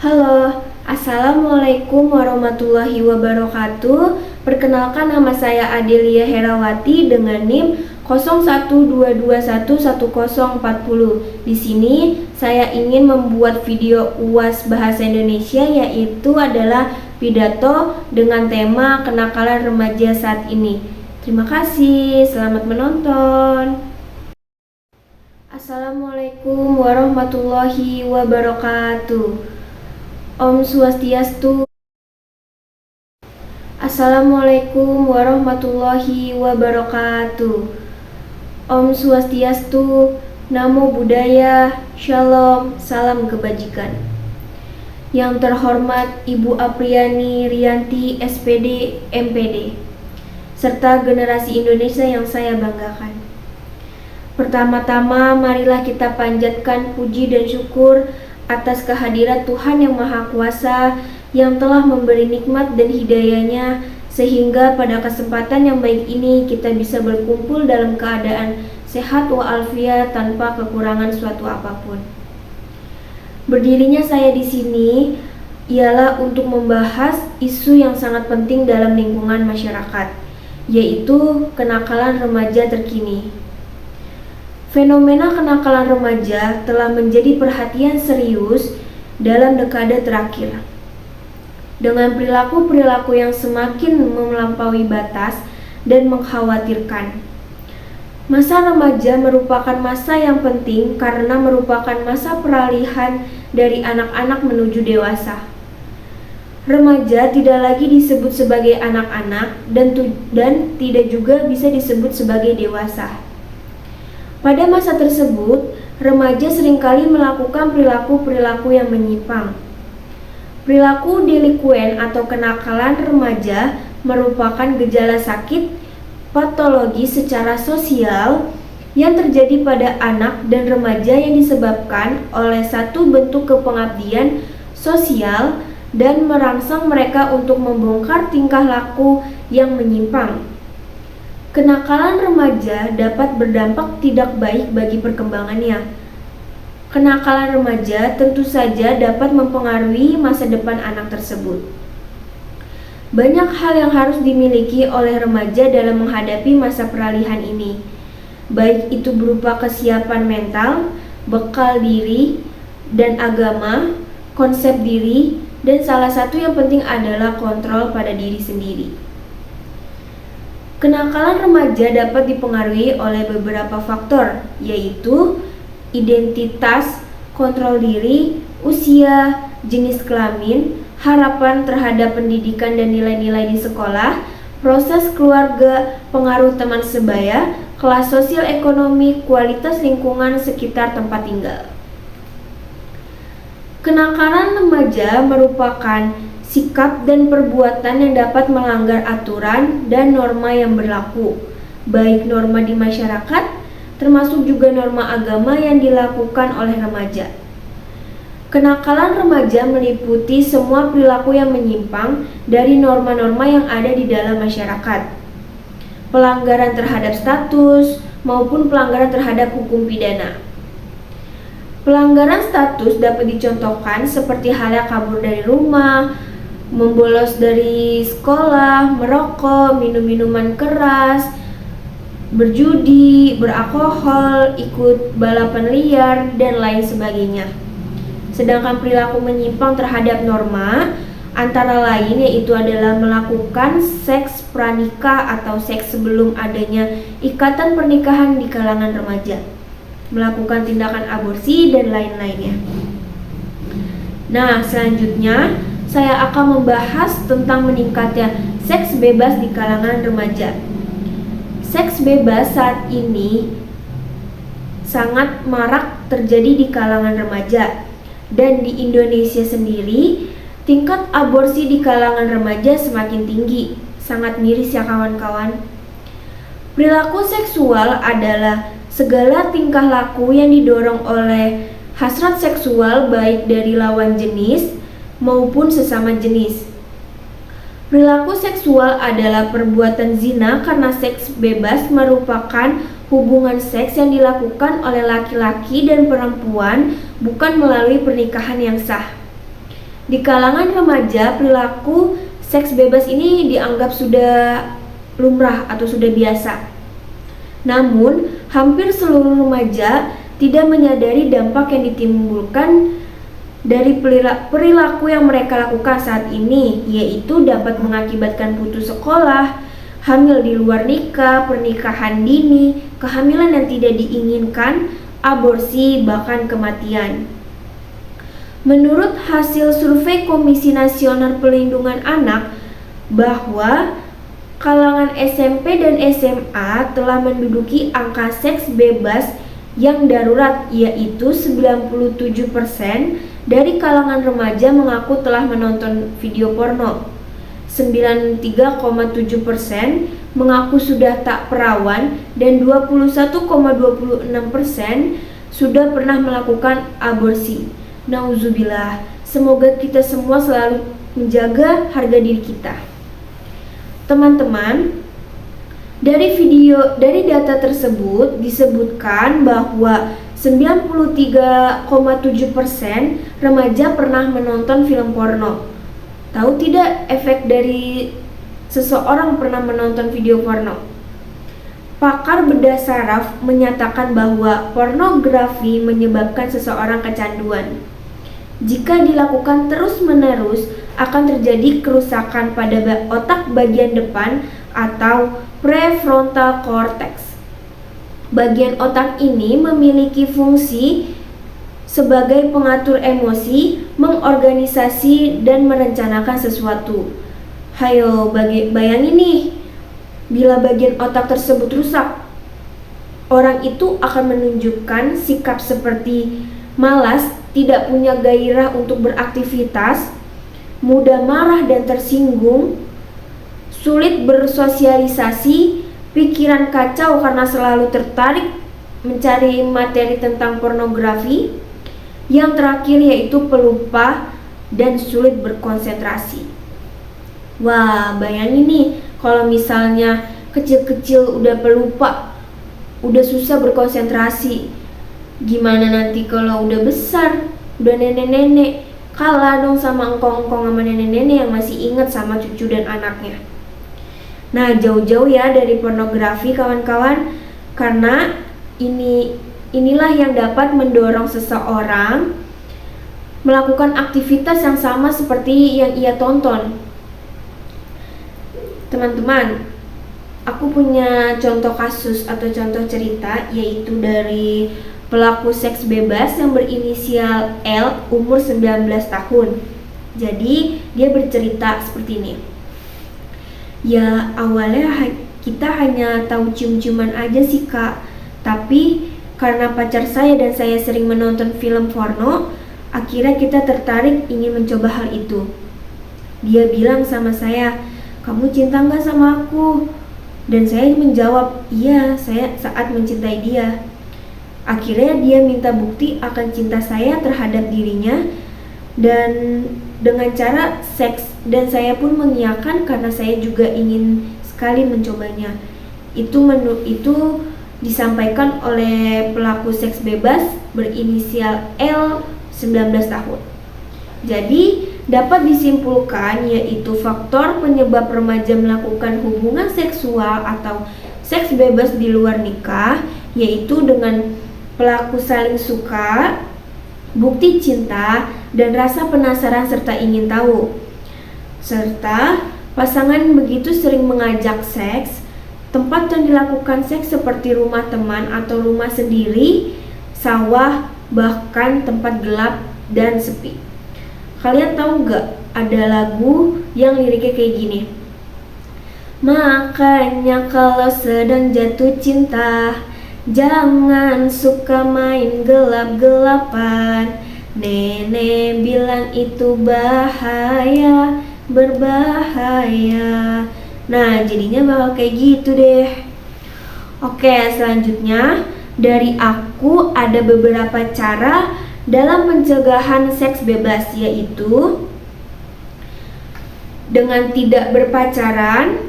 Halo, Assalamualaikum warahmatullahi wabarakatuh. Perkenalkan, nama saya Adelia Herawati dengan NIM 0122111040. Di sini saya ingin membuat video UAS Bahasa Indonesia, yaitu adalah pidato dengan tema kenakalan remaja saat ini. Terima kasih, selamat menonton. Assalamualaikum warahmatullahi wabarakatuh. Om Swastiastu. Assalamualaikum warahmatullahi wabarakatuh. Om Swastiastu, Namo Buddhaya, Shalom, salam kebajikan. Yang terhormat Ibu Apriani Rianti, SPD, MPD, serta generasi Indonesia yang saya banggakan. Pertama-tama, marilah kita panjatkan puji dan syukur atas kehadirat Tuhan yang Maha Kuasa yang telah memberi nikmat dan hidayahnya, sehingga pada kesempatan yang baik ini kita bisa berkumpul dalam keadaan sehat walafiat tanpa kekurangan suatu apapun. Berdirinya saya di sini ialah untuk membahas isu yang sangat penting dalam lingkungan masyarakat, yaitu kenakalan remaja terkini. Fenomena kenakalan remaja telah menjadi perhatian serius dalam dekade terakhir. Dengan perilaku-perilaku yang semakin melampaui batas dan mengkhawatirkan. Masa remaja merupakan masa yang penting karena merupakan masa peralihan dari anak-anak menuju dewasa. Remaja tidak lagi disebut sebagai anak-anak dan tidak juga bisa disebut sebagai dewasa. Pada masa tersebut, remaja seringkali melakukan perilaku-perilaku yang menyimpang. Perilaku delikuen atau kenakalan remaja merupakan gejala sakit patologi secara sosial yang terjadi pada anak dan remaja yang disebabkan oleh satu bentuk kepengabdian sosial dan merangsang mereka untuk membongkar tingkah laku yang menyimpang. Kenakalan remaja dapat berdampak tidak baik bagi perkembangannya. Kenakalan remaja tentu saja dapat mempengaruhi masa depan anak tersebut. Banyak hal yang harus dimiliki oleh remaja dalam menghadapi masa peralihan ini, baik itu berupa kesiapan mental, bekal diri, dan agama, konsep diri, dan salah satu yang penting adalah kontrol pada diri sendiri. Kenakalan remaja dapat dipengaruhi oleh beberapa faktor, yaitu identitas, kontrol diri, usia, jenis kelamin, harapan terhadap pendidikan dan nilai-nilai di sekolah, proses keluarga, pengaruh teman sebaya, kelas sosial ekonomi, kualitas lingkungan sekitar tempat tinggal. Kenakalan remaja merupakan sikap dan perbuatan yang dapat melanggar aturan dan norma yang berlaku, baik norma di masyarakat, termasuk juga norma agama yang dilakukan oleh remaja. Kenakalan remaja meliputi semua perilaku yang menyimpang dari norma-norma yang ada di dalam masyarakat, pelanggaran terhadap status maupun pelanggaran terhadap hukum pidana. Pelanggaran status dapat dicontohkan seperti halnya kabur dari rumah, membolos dari sekolah, merokok, minum minuman keras, berjudi, beralkohol, ikut balapan liar, dan lain sebagainya. Sedangkan perilaku menyimpang terhadap norma antara lain yaitu adalah melakukan seks pranikah atau seks sebelum adanya ikatan pernikahan di kalangan remaja, melakukan tindakan aborsi, dan lain-lainnya. Nah, selanjutnya saya akan membahas tentang meningkatnya seks bebas di kalangan remaja. Seks bebas saat ini sangat marak terjadi di kalangan remaja, dan di Indonesia sendiri tingkat aborsi di kalangan remaja semakin tinggi. Sangat miris ya kawan-kawan. Perilaku seksual adalah segala tingkah laku yang didorong oleh hasrat seksual baik dari lawan jenis maupun sesama jenis. Perilaku seksual adalah perbuatan zina karena seks bebas merupakan hubungan seks yang dilakukan oleh laki-laki dan perempuan bukan melalui pernikahan yang sah. Di kalangan remaja, perilaku seks bebas ini dianggap sudah lumrah atau sudah biasa. Namun, hampir seluruh remaja tidak menyadari dampak yang ditimbulkan dari perilaku yang mereka lakukan saat ini, yaitu dapat mengakibatkan putus sekolah, hamil di luar nikah, pernikahan dini, kehamilan yang tidak diinginkan, aborsi, bahkan kematian. Menurut hasil survei Komisi Nasional Perlindungan Anak, bahwa kalangan SMP dan SMA telah menduduki angka seks bebas yang darurat, yaitu 97% dari kalangan remaja mengaku telah menonton video porno. 93,7% mengaku sudah tak perawan dan 21,26% sudah pernah melakukan aborsi. Nauzubillah. Semoga kita semua selalu menjaga harga diri kita. Teman-teman, dari data tersebut disebutkan bahwa 93,7% remaja pernah menonton film porno. Tahu tidak efek dari seseorang pernah menonton video porno? Pakar bedah saraf menyatakan bahwa pornografi menyebabkan seseorang kecanduan. Jika dilakukan terus-menerus, akan terjadi kerusakan pada otak bagian depan atau prefrontal cortex. Bagian otak ini memiliki fungsi sebagai pengatur emosi, mengorganisasi, dan merencanakan sesuatu. Hayo, bayangin nih, bila bagian otak tersebut rusak, orang itu akan menunjukkan sikap seperti malas, tidak punya gairah untuk beraktivitas, mudah marah dan tersinggung, sulit bersosialisasi, pikiran kacau karena selalu tertarik mencari materi tentang pornografi. Yang terakhir yaitu pelupa dan sulit berkonsentrasi. Wah, bayangin nih kalau misalnya kecil-kecil udah pelupa, udah susah berkonsentrasi. Gimana nanti kalau udah besar, udah nenek-nenek? Kalah dong sama engkong-engkong sama nenek-nenek yang masih ingat sama cucu dan anaknya. Nah, jauh-jauh ya dari pornografi kawan-kawan, karena inilah yang dapat mendorong seseorang melakukan aktivitas yang sama seperti yang ia tonton. Teman-teman, aku punya contoh kasus atau contoh cerita, yaitu dari pelaku seks bebas yang berinisial L, umur 19 tahun. Jadi dia bercerita seperti ini. Ya, awalnya kita hanya tahu cium-ciuman aja sih kak, tapi karena pacar saya dan saya sering menonton film porno, akhirnya kita tertarik ingin mencoba hal itu. Dia bilang sama saya, kamu cinta gak sama aku? Dan saya menjawab, iya, saya saat mencintai dia. Akhirnya dia minta bukti akan cinta saya terhadap dirinya dan dengan cara seks, dan saya pun mengiyakan karena saya juga ingin sekali mencobanya. Itu disampaikan oleh pelaku seks bebas berinisial L, 19 tahun. Jadi dapat disimpulkan yaitu faktor penyebab remaja melakukan hubungan seksual atau seks bebas di luar nikah, yaitu dengan pelaku saling suka, bukti cinta, dan rasa penasaran serta ingin tahu. Serta pasangan begitu sering mengajak seks, tempat yang dilakukan seks seperti rumah teman atau rumah sendiri, sawah, bahkan tempat gelap dan sepi. Kalian tahu gak ada lagu yang liriknya kayak gini? Makanya kalau sedang jatuh cinta, jangan suka main gelap-gelapan. Nenek bilang itu bahaya, berbahaya. Nah, jadinya bakal kayak gitu deh. Oke, selanjutnya dari aku ada beberapa cara dalam pencegahan seks bebas, yaitu dengan tidak berpacaran,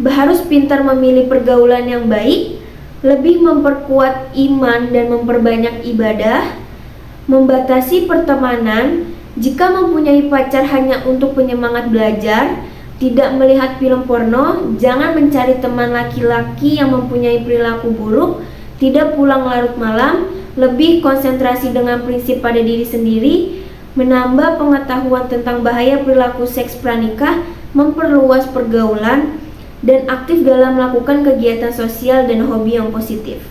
harus pintar memilih pergaulan yang baik, lebih memperkuat iman dan memperbanyak ibadah, membatasi pertemanan, Jika mempunyai pacar hanya untuk penyemangat belajar, tidak melihat film porno, jangan mencari teman laki-laki yang mempunyai perilaku buruk, tidak pulang larut malam, lebih konsentrasi dengan prinsip pada diri sendiri, menambah pengetahuan tentang bahaya perilaku seks pranikah, memperluas pergaulan, dan aktif dalam melakukan kegiatan sosial dan hobi yang positif.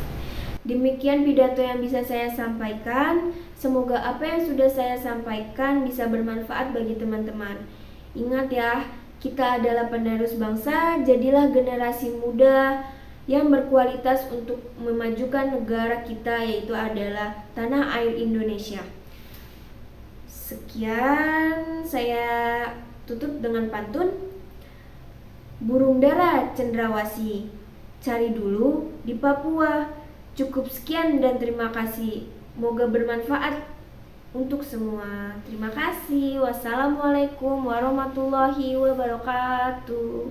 Demikian pidato yang bisa saya sampaikan. Semoga apa yang sudah saya sampaikan bisa bermanfaat bagi teman-teman. Ingat ya, kita adalah penerus bangsa, jadilah generasi muda yang berkualitas untuk memajukan negara kita, yaitu adalah tanah air Indonesia. Sekian, saya tutup dengan pantun. Burung dara cendrawasih, cari dulu di Papua. Cukup sekian dan terima kasih. Moga bermanfaat untuk semua. Terima kasih. Wassalamualaikum warahmatullahi wabarakatuh.